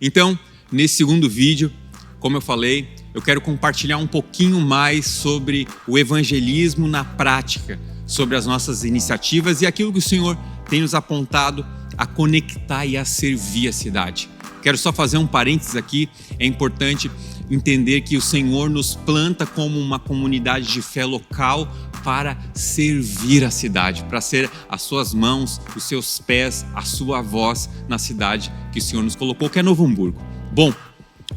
Então, nesse segundo vídeo, como eu falei, eu quero compartilhar um pouquinho mais sobre o evangelismo na prática, sobre as nossas iniciativas e aquilo que o Senhor tem nos apontado a conectar e a servir a cidade. Quero só fazer um parênteses aqui, é importante entender que o Senhor nos planta como uma comunidade de fé local para servir a cidade, para ser as suas mãos, os seus pés, a sua voz na cidade que o Senhor nos colocou, que é Novo Hamburgo. Bom,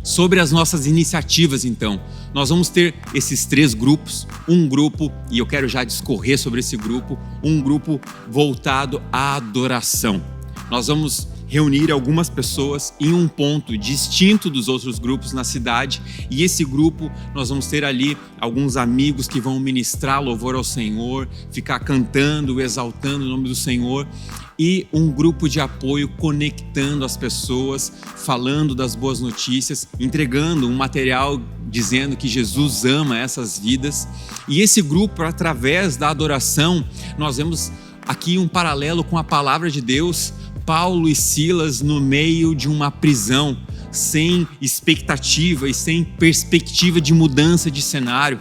sobre as nossas iniciativas então, nós vamos ter esses 3 grupos, um grupo, e eu quero já discorrer sobre esse grupo, um grupo voltado à adoração. Nós vamos reunir algumas pessoas em um ponto distinto dos outros grupos na cidade, e esse grupo nós vamos ter ali alguns amigos que vão ministrar louvor ao Senhor, ficar cantando, exaltando o nome do Senhor, e um grupo de apoio conectando as pessoas, falando das boas notícias, entregando um material dizendo que Jesus ama essas vidas. E esse grupo, através da adoração, nós vemos aqui um paralelo com a palavra de Deus. Paulo e Silas no meio de uma prisão, sem expectativa e sem perspectiva de mudança de cenário.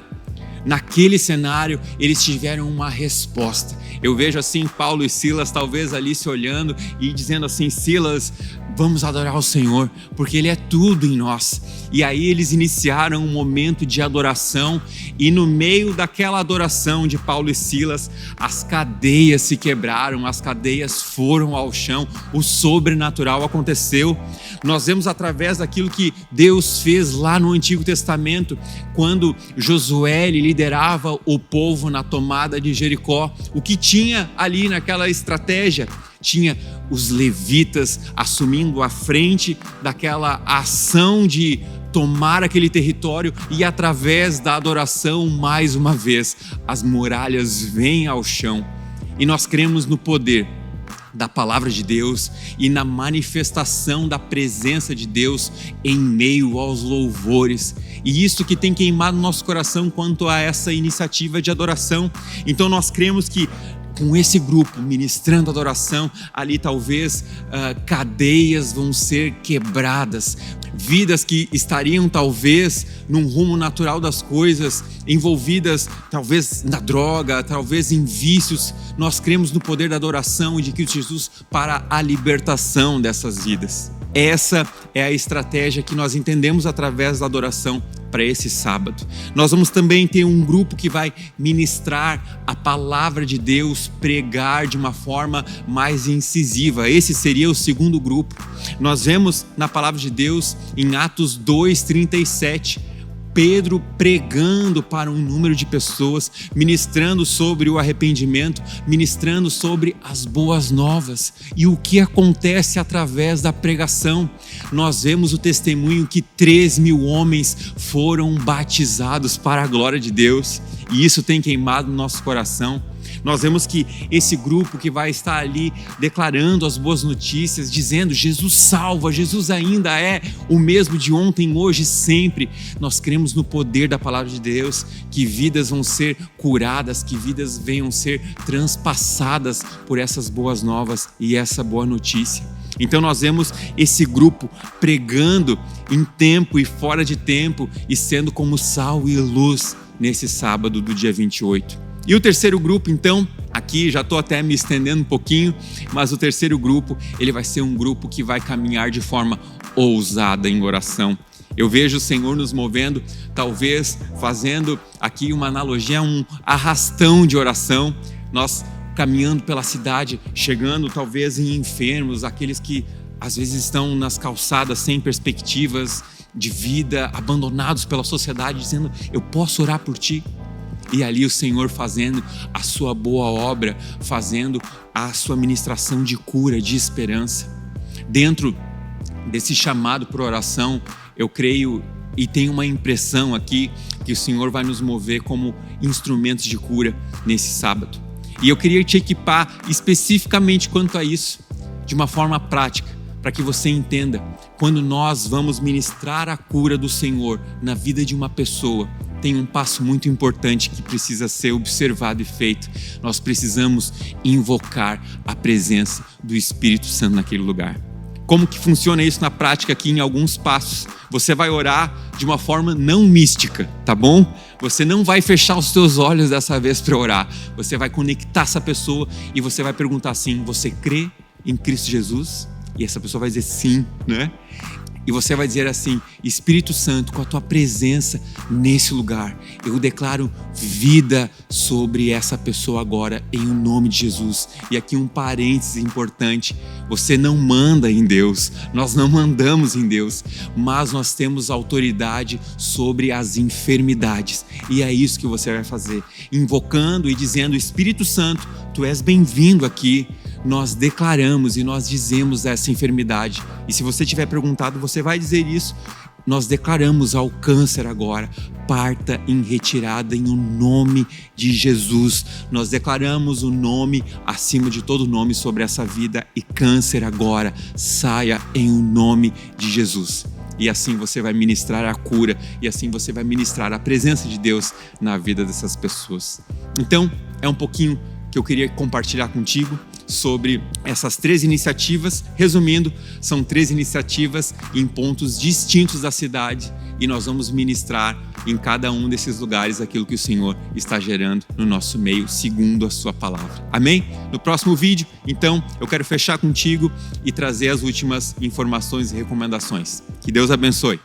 Naquele cenário, eles tiveram uma resposta. Eu vejo assim Paulo e Silas talvez ali se olhando e dizendo assim: Silas, vamos adorar o Senhor, porque Ele é tudo em nós. E aí eles iniciaram um momento de adoração, e no meio daquela adoração de Paulo e Silas, as cadeias se quebraram, as cadeias foram ao chão, o sobrenatural aconteceu. Nós vemos através daquilo que Deus fez lá no Antigo Testamento, quando Josué liderava o povo na tomada de Jericó. O que tinha ali naquela estratégia? Tinha os levitas assumindo a frente daquela ação de tomar aquele território, e através da adoração, mais uma vez, as muralhas vêm ao chão. E nós cremos no poder da palavra de Deus e na manifestação da presença de Deus em meio aos louvores. E isso que tem queimado nosso coração quanto a essa iniciativa de adoração. Então nós cremos que com esse grupo ministrando adoração, ali talvez cadeias vão ser quebradas, vidas que estariam talvez num rumo natural das coisas, envolvidas talvez na droga, talvez em vícios. Nós cremos no poder da adoração e de Cristo Jesus para a libertação dessas vidas. Essa é a estratégia que nós entendemos através da adoração para esse sábado. Nós vamos também ter um grupo que vai ministrar a palavra de Deus, pregar de uma forma mais incisiva. Esse seria o segundo grupo. Nós vemos na palavra de Deus em Atos 2:37, Pedro pregando para um número de pessoas, ministrando sobre o arrependimento, ministrando sobre as boas novas. E o que acontece através da pregação? Nós vemos o testemunho que 3.000 homens foram batizados para a glória de Deus, e isso tem queimado no nosso coração. Nós vemos que esse grupo que vai estar ali declarando as boas notícias, dizendo: Jesus salva, Jesus ainda é o mesmo de ontem, hoje e sempre. Nós cremos no poder da palavra de Deus, que vidas vão ser curadas, que vidas venham ser transpassadas por essas boas novas e essa boa notícia. Então nós vemos esse grupo pregando em tempo e fora de tempo e sendo como sal e luz nesse sábado do dia 28. E o terceiro grupo, então, aqui já estou até me estendendo um pouquinho, mas o terceiro grupo, ele vai ser um grupo que vai caminhar de forma ousada em oração. Eu vejo o Senhor nos movendo, talvez fazendo aqui uma analogia, um arrastão de oração. Nós caminhando pela cidade, chegando talvez em enfermos, aqueles que às vezes estão nas calçadas sem perspectivas de vida, abandonados pela sociedade, dizendo: eu posso orar por ti? E ali o Senhor fazendo a sua boa obra, fazendo a sua ministração de cura, de esperança. Dentro desse chamado por oração, eu creio e tenho uma impressão aqui que o Senhor vai nos mover como instrumentos de cura nesse sábado. E eu queria te equipar especificamente quanto a isso, de uma forma prática, para que você entenda, quando nós vamos ministrar a cura do Senhor na vida de uma pessoa, tem um passo muito importante que precisa ser observado e feito. Nós precisamos invocar a presença do Espírito Santo naquele lugar. Como que funciona isso na prática aqui em alguns passos? Você vai orar de uma forma não mística, tá bom? Você não vai fechar os seus olhos dessa vez para orar. Você vai conectar essa pessoa e você vai perguntar assim: você crê em Cristo Jesus? E essa pessoa vai dizer sim, né? E você vai dizer assim: Espírito Santo, com a tua presença nesse lugar, eu declaro vida sobre essa pessoa agora, em nome de Jesus. E aqui um parênteses importante: você não manda em Deus, nós não mandamos em Deus, mas nós temos autoridade sobre as enfermidades. E é isso que você vai fazer, invocando e dizendo: Espírito Santo, tu és bem-vindo aqui. Nós declaramos e nós dizemos essa enfermidade. E se você tiver perguntado, você vai dizer isso. Nós declaramos ao câncer agora: parta em retirada em o nome de Jesus. Nós declaramos o nome acima de todo nome sobre essa vida, e câncer agora saia em o nome de Jesus. E assim você vai ministrar a cura, e assim você vai ministrar a presença de Deus na vida dessas pessoas. Então, é um pouquinho que eu queria compartilhar contigo sobre essas 3 iniciativas. Resumindo, são 3 iniciativas em pontos distintos da cidade, e nós vamos ministrar em cada um desses lugares aquilo que o Senhor está gerando no nosso meio, segundo a sua palavra. Amém? No próximo vídeo, então, eu quero fechar contigo e trazer as últimas informações e recomendações. Que Deus abençoe.